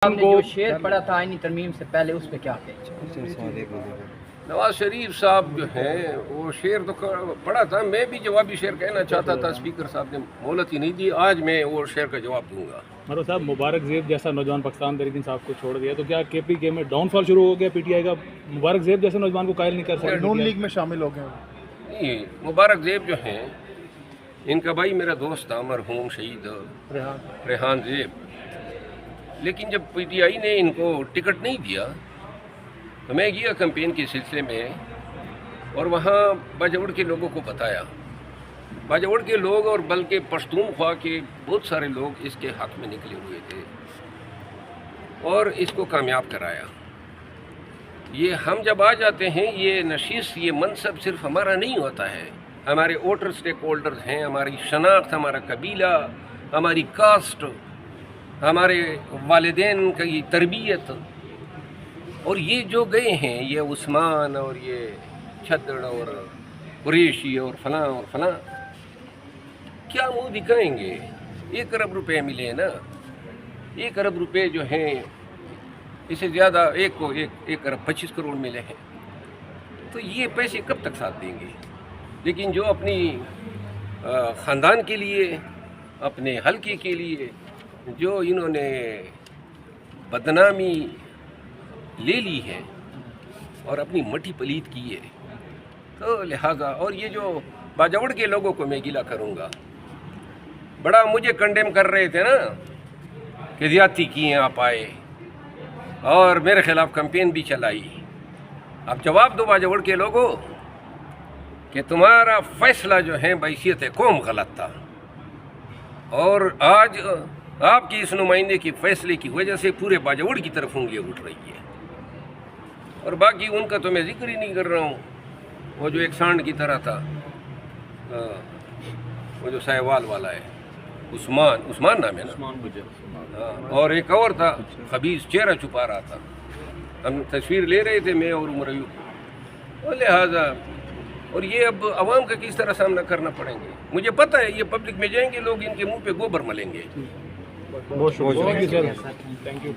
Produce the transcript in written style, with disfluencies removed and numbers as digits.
ہم نے جو شعر پڑھا تھا آئینی ترمیم سے پہلے اس پہ کیا کہیں؟ نواز شریف صاحب جو ہیں وہ شعر تو پڑھا تھا، میں بھی جوابی شعر کہنا چاہتا تھا، اسپیکر صاحب نے مہلت ہی نہیں دی، آج میں وہ شعر کا جواب دوں گا۔ مرو صاحب، مبارک زیب جیسا نوجوان پاکستان تحریک انصاف کو چھوڑ دیا تو کیا کے پی کے میں ڈاؤن فال شروع ہو گیا پی ٹی آئی کا؟ مبارک زیب جیسے نوجوان کو قائل نہیں کر سکتے، نون لیگ میں شامل ہو گئے۔ نہیں، مبارک زیب جو ہیں ان کا بھائی میرا دوست تھا مرحوم شہید ریحان زیب، لیکن جب پی ٹی آئی نے ان کو ٹکٹ نہیں دیا تو میں گیا کمپین کے سلسلے میں اور وہاں باجوڑ کے لوگوں کو بتایا، باجوڑ کے لوگ اور بلکہ پشتونخوا کے بہت سارے لوگ اس کے حق میں نکلے ہوئے تھے اور اس کو کامیاب کرایا۔ یہ ہم جب آ جاتے ہیں، یہ نشست، یہ منصب صرف ہمارا نہیں ہوتا ہے، ہمارے ووٹر سٹیک ہولڈرز ہیں، ہماری شناخت، ہمارا قبیلہ، ہماری کاسٹ، ہمارے والدین کی تربیت، اور یہ جو گئے ہیں، یہ عثمان اور یہ چھدڑ اور قریشی اور فلاں کیا منہ دکھائیں گے؟ 1 ارب روپے ملے نا، 1 ارب روپے جو ہیں، اس سے زیادہ 1 ارب 25 کروڑ ملے ہیں، تو یہ پیسے کب تک ساتھ دیں گے؟ لیکن جو اپنی خاندان کے لیے، اپنے حلقے کے لیے جو انہوں نے بدنامی لے لی ہے اور اپنی مٹی پلید کی ہے، تو لہٰذا، اور یہ جو باجوڑ کے لوگوں کو میں گلہ کروں گا، بڑا مجھے کنڈیم کر رہے تھے نا کہ زیادتی کی ہیں آپ آئے اور میرے خلاف کمپین بھی چلائی۔ اب جواب دو باجوڑ کے لوگوں کہ تمہارا فیصلہ جو ہے بحیثیت قوم غلط تھا، اور آج آپ کی اس نمائندے کی فیصلے کی وجہ سے پورے باجوڑ کی طرف انگلیاں اٹھ رہی ہیں، اور باقی ان کا تو میں ذکر ہی نہیں کر رہا ہوں۔ وہ جو ایک سانڈ کی طرح تھا، وہ جو سہوال والا ہے، عثمان نام ہے نا، اور ایک اور تھا خبیث، چہرہ چھپا رہا تھا، ہم تصویر لے رہے تھے میں اور عمر ایوب، اور لہٰذا، اور یہ اب عوام کا کس طرح سامنا کرنا پڑیں گے؟ مجھے پتہ ہے یہ پبلک میں جائیں گے لوگ، ان کے منہ پہ گوبر ملیں گے۔ بہت شکریہ، تھینک یو۔